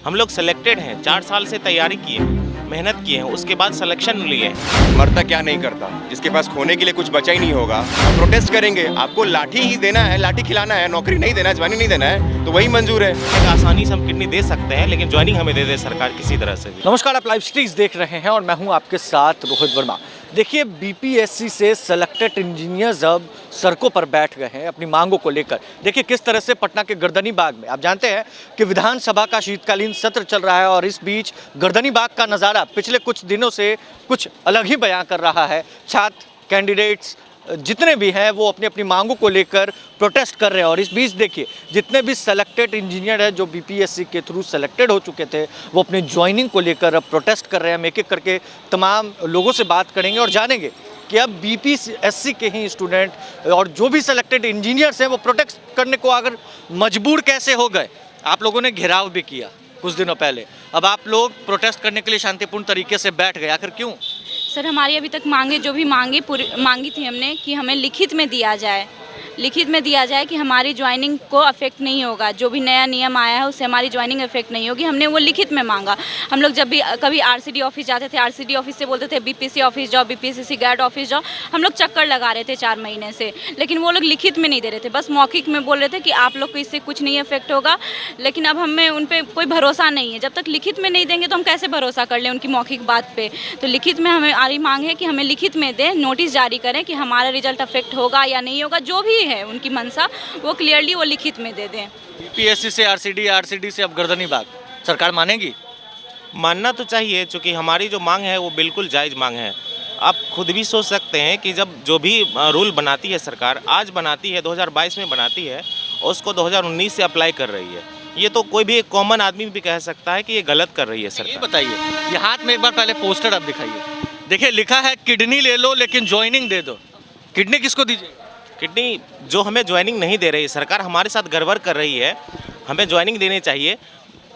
हम लोग सिलेक्टेड हैं, 4 साल से तैयारी किए हैं, मेहनत किए हैं, उसके बाद सिलेक्शन लिए हैं। मरता क्या नहीं करता, जिसके पास खोने के लिए कुछ बचा ही नहीं होगा। प्रोटेस्ट करेंगे, आपको लाठी ही देना है, लाठी खिलाना है, नौकरी नहीं देना है, ज्वाइनिंग नहीं देना है, तो वही मंजूर है। एक आसानी से हम किडनी दे सकते हैं, लेकिन ज्वाइनिंग हमें दे दे सरकार किसी तरह से भी। नमस्कार, आप लाइव स्ट्रीम्स देख रहे हैं और मैं हूं आपके साथ रोहित वर्मा। देखिए, बीपीएससी से सेलेक्टेड इंजीनियर्स अब सड़कों पर बैठ गए हैं अपनी मांगों को लेकर। देखिए किस तरह से पटना के गर्दनी बाग में, आप जानते हैं कि विधानसभा का शीतकालीन सत्र चल रहा है और इस बीच गर्दनी बाग का नज़ारा पिछले कुछ दिनों से कुछ अलग ही बयां कर रहा है। छात्र, कैंडिडेट्स जितने भी हैं वो अपनी अपनी मांगों को लेकर प्रोटेस्ट कर रहे हैं। और इस बीच देखिए, जितने भी सेलेक्टेड इंजीनियर हैं जो बीपीएससी के थ्रू सेलेक्टेड हो चुके थे, वो अपने ज्वाइनिंग को लेकर अब प्रोटेस्ट कर रहे हैं। हम एक एक करके तमाम लोगों से बात करेंगे और जानेंगे कि अब बीपीएससी के ही स्टूडेंट और जो भी सेलेक्टेड इंजीनियर्स हैं वो प्रोटेस्ट करने को अगर मजबूर कैसे हो गए। आप लोगों ने घेराव भी किया कुछ दिनों पहले, अब आप लोग प्रोटेस्ट करने के लिए शांतिपूर्ण तरीके से बैठ गए, आखिर क्यों? सर, हमारी अभी तक मांगे जो भी मांगी थी हमने कि हमें लिखित में दिया जाए कि हमारी ज्वाइनिंग को अफेक्ट नहीं होगा। जो भी नया नियम आया है उससे हमारी ज्वाइनिंग अफेक्ट नहीं होगी। हमने वो लिखित में मांगा। हम लोग जब भी कभी आरसीडी ऑफिस जाते थे, आरसीडी ऑफिस से बोलते थे बीपीएससी ऑफिस जाओ, बीपीएससी गार्ड ऑफिस जाओ। हम लोग चक्कर लगा रहे थे 4 महीने से, लेकिन वो लोग लिखित में नहीं दे रहे थे, बस मौखिक में बोल रहे थे कि आप लोग को इससे कुछ नहीं अफेक्ट होगा। लेकिन अब हमें उन पर कोई भरोसा नहीं है। जब तक लिखित में नहीं देंगे तो हम कैसे भरोसा कर लें उनकी मौखिक बात पर। तो लिखित में हमें हमारी मांग है कि हमें लिखित में दें, नोटिस जारी करें कि हमारा रिजल्ट अफेक्ट होगा या नहीं होगा। जो भी है उनकी मंशा वो क्लियरली वो लिखित में दे दें। बीपीएससी से आरसीडी, आरसीडी से अब गर्दनी बाग, सरकार मानेगी? मानना तो चाहिए, चूँकि हमारी जो मांग है वो बिल्कुल जायज़ मांग है। आप खुद भी सोच सकते हैं कि जब जो भी रूल बनाती है सरकार, आज बनाती है, 2022 में बनाती है, और उसको 2019 से अप्लाई कर रही है। ये तो कोई भी एक कॉमन आदमी भी कह सकता है कि ये गलत कर रही है सरकार। ये बताइए, ये हाथ में एक बार पहले पोस्टर आप दिखाइए। देखिए, लिखा है किडनी ले लो लेकिन ज्वाइनिंग दे दो। किडनी किसको दीजिए? किडनी जो हमें ज्वाइनिंग नहीं दे रही सरकार, हमारे साथ गड़बड़ कर रही है। हमें ज्वाइनिंग देनी चाहिए,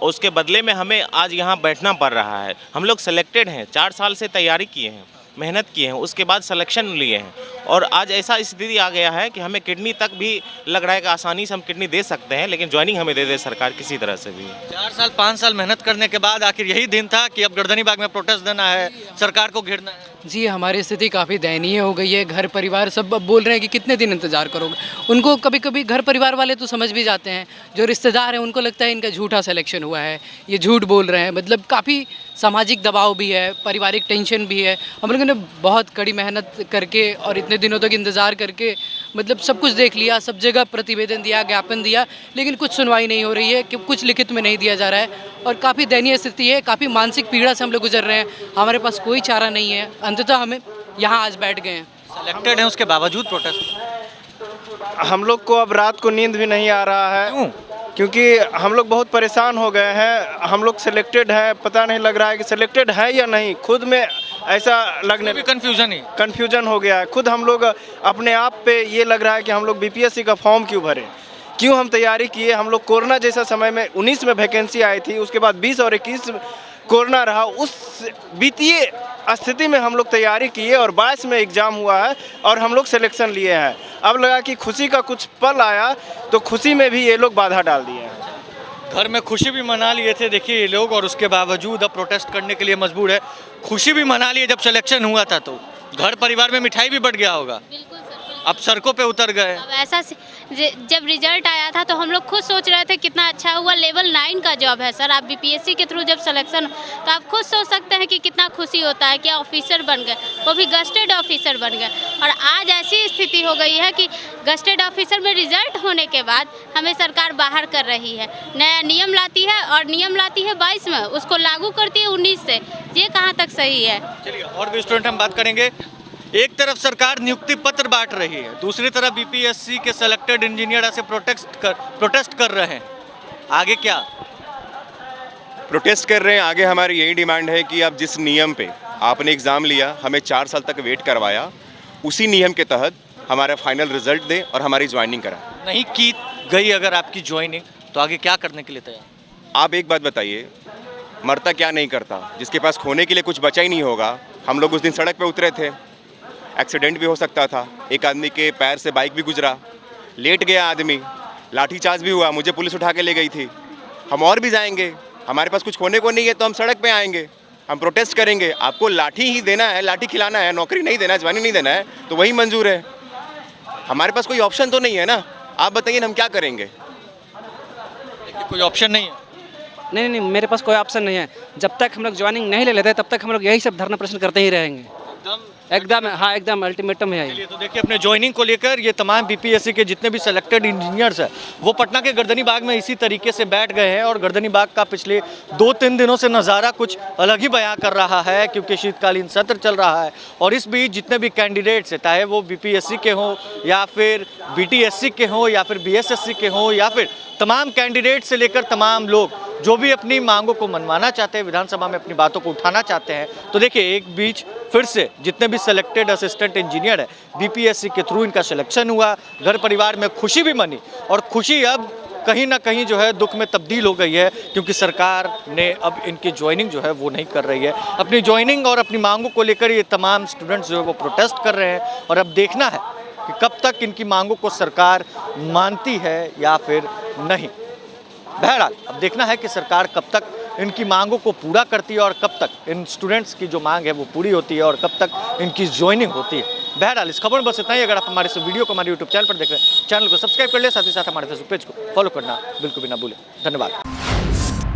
उसके बदले में हमें आज यहाँ बैठना पड़ रहा है। हम लोग सिलेक्टेड हैं, 4 साल से तैयारी किए हैं, मेहनत किए हैं, उसके बाद सिलेक्शन लिए हैं, और आज ऐसा स्थिति आ गया है कि हमें किडनी तक भी लग रहा है कि आसानी से हम किडनी दे सकते हैं, लेकिन ज्वाइनिंग हमें दे दे सरकार किसी तरह से भी। 4 साल 5 साल मेहनत करने के बाद आखिर यही दिन था कि अब गर्दनी बाग में प्रोटेस्ट देना है, सरकार को घेरना है। जी, हमारी स्थिति काफ़ी दयनीय हो गई है। घर परिवार सब अब बोल रहे हैं कि कितने दिन इंतज़ार करोगे। उनको कभी कभी घर परिवार वाले तो समझ भी जाते हैं, जो रिश्तेदार हैं उनको लगता है इनका झूठा सिलेक्शन हुआ है, ये झूठ बोल रहे हैं। मतलब काफ़ी सामाजिक दबाव भी है, पारिवारिक टेंशन भी है। हम लोगों ने बहुत कड़ी मेहनत करके और इतने दिनों तक इंतज़ार करके मतलब सब कुछ देख लिया, सब जगह प्रतिवेदन दिया, ज्ञापन दिया, लेकिन कुछ सुनवाई नहीं हो रही है, कि कुछ लिखित में नहीं दिया जा रहा है। और काफ़ी दयनीय स्थिति है, काफ़ी मानसिक पीड़ा से हम लोग गुजर रहे हैं। हमारे पास कोई चारा नहीं है, अंततः हमें यहाँ आज बैठ गए हैं। सिलेक्टेड हैं उसके बावजूद प्रोटेस्ट। हम लोग को अब रात को नींद भी नहीं आ रहा है। क्यों? क्योंकि हम लोग बहुत परेशान हो गए हैं। हम लोग सिलेक्टेड हैं, पता नहीं लग रहा है कि सिलेक्टेड है या नहीं। खुद में ऐसा लगने कन्फ्यूजन हो गया है। खुद हम लोग अपने आप पे ये लग रहा है कि हम लोग बीपीएससी का फॉर्म क्यों भरें, क्यों हम तैयारी किए। हम लोग कोरोना जैसा समय में 19 में वैकेंसी आई थी, उसके बाद 20 और 21 कोरोना रहा। उस वित्तीय स्थिति में हम लोग तैयारी किए और 22 में एग्ज़ाम हुआ है और हम लोग सिलेक्शन लिए हैं। अब लगा कि खुशी का कुछ पल आया तो खुशी में भी ये लोग बाधा डाल दिए हैं। घर में खुशी भी मना लिए थे देखिए ये लोग, और उसके बावजूद अब प्रोटेस्ट करने के लिए मजबूर है। खुशी भी मना लिए जब सिलेक्शन हुआ था, तो घर परिवार में मिठाई भी बढ़ गया होगा। अब सड़कों पे उतर गए। अब ऐसा जब रिजल्ट आया था तो हम लोग खुद सोच रहे थे कितना अच्छा हुआ। लेवल 9 का जॉब है सर, आप बीपीएससी के थ्रू जब सिलेक्शन, तो आप खुद सोच सकते हैं कि कितना खुशी होता है कि ऑफिसर बन गए, वो भी गस्टेड ऑफिसर बन गए। और आज ऐसी स्थिति हो गई है कि गस्टेड ऑफिसर में रिजल्ट होने के बाद हमें सरकार बाहर कर रही है, नया नियम लाती है और नियम लाती है 22 में, उसको लागू करती है 19 से। ये कहाँ तक सही है? चलिए और भी स्टूडेंट हम बात करेंगे। एक तरफ सरकार नियुक्ति पत्र बांट रही है, दूसरी तरफ बीपीएससी के सेलेक्टेड इंजीनियर ऐसे प्रोटेस्ट कर रहे हैं। आगे क्या प्रोटेस्ट कर रहे हैं? आगे हमारी यही डिमांड है कि आप जिस नियम पे आपने एग्ज़ाम लिया, हमें 4 साल तक वेट करवाया, उसी नियम के तहत हमारा फाइनल रिजल्ट दें और हमारी ज्वाइनिंग कराएं। नहीं की गई अगर आपकी ज्वाइनिंग, तो आगे क्या करने के लिए तैयार? आप एक बात बताइए, मरता क्या नहीं करता, जिसके पास खोने के लिए कुछ बचा ही नहीं होगा। हम लोग उस दिन सड़क पे उतरे थे, एक्सीडेंट भी हो सकता था, एक आदमी के पैर से बाइक भी गुजरा, लेट गया आदमी, लाठीचार्ज भी हुआ, मुझे पुलिस उठा के ले गई थी। हम और भी जाएंगे, हमारे पास कुछ खोने को नहीं है तो हम सड़क पे आएंगे, हम प्रोटेस्ट करेंगे। आपको लाठी ही देना है, लाठी खिलाना है, नौकरी नहीं देना है, ज्वाइनिंग नहीं देना है, तो वही मंजूर है। हमारे पास कोई ऑप्शन तो नहीं है ना। आप बताइए हम क्या करेंगे? कोई ऑप्शन नहीं है। नहीं नहीं, मेरे पास कोई ऑप्शन नहीं है। जब तक हम लोग ज्वाइनिंग नहीं ले लेते तब तक हम लोग यही सब धरना प्रदर्शन करते ही रहेंगे। एकदम हाँ, एकदम अल्टीमेटम है ये। चलिए, तो देखिए अपने ज्वाइनिंग को लेकर ये तमाम बीपीएससी के जितने भी सेलेक्टेड इंजीनियर्स हैं वो पटना के गर्दनी बाग में इसी तरीके से बैठ गए हैं और गर्दनी बाग का पिछले 2-3 दिनों से नज़ारा कुछ अलग ही बयां कर रहा है, क्योंकि शीतकालीन सत्र चल रहा है और इस बीच जितने भी कैंडिडेट्स हैं, चाहे वो बीपीएससी के हों या फिर बीटीएससी के हों या फिर बीएसएससी के हों या फिर तमाम कैंडिडेट से लेकर तमाम लोग जो भी अपनी मांगों को मनवाना चाहते हैं, विधानसभा में अपनी बातों को उठाना चाहते हैं, तो देखिए एक बीच फिर से जितने भी सेलेक्टेड असिस्टेंट इंजीनियर है बीपीएससी के थ्रू इनका सिलेक्शन हुआ, घर परिवार में खुशी भी मनी और खुशी अब कहीं ना कहीं जो है दुख में तब्दील हो गई है, क्योंकि सरकार ने अब इनकी ज्वाइनिंग जो है वो नहीं कर रही है। अपनी ज्वाइनिंग और अपनी मांगों को लेकर ये तमाम स्टूडेंट्स जो है वो प्रोटेस्ट कर रहे हैं और अब देखना है कि कब तक इनकी मांगों को सरकार मानती है या फिर नहीं। बहरहाल अब देखना है कि सरकार कब तक इनकी मांगों को पूरा करती है और कब तक इन स्टूडेंट्स की जो मांग है वो पूरी होती है और कब तक इनकी ज्वाइनिंग होती है। बहरहाल इस खबर में बस इतना ही। अगर आप हमारे इस वीडियो को हमारे यूट्यूब चैनल पर देख रहे हैं, चैनल को सब्सक्राइब कर ले, साथ ही साथ हमारे फेसबुक पेज को फॉलो करना बिल्कुल भी ना भूलें। धन्यवाद।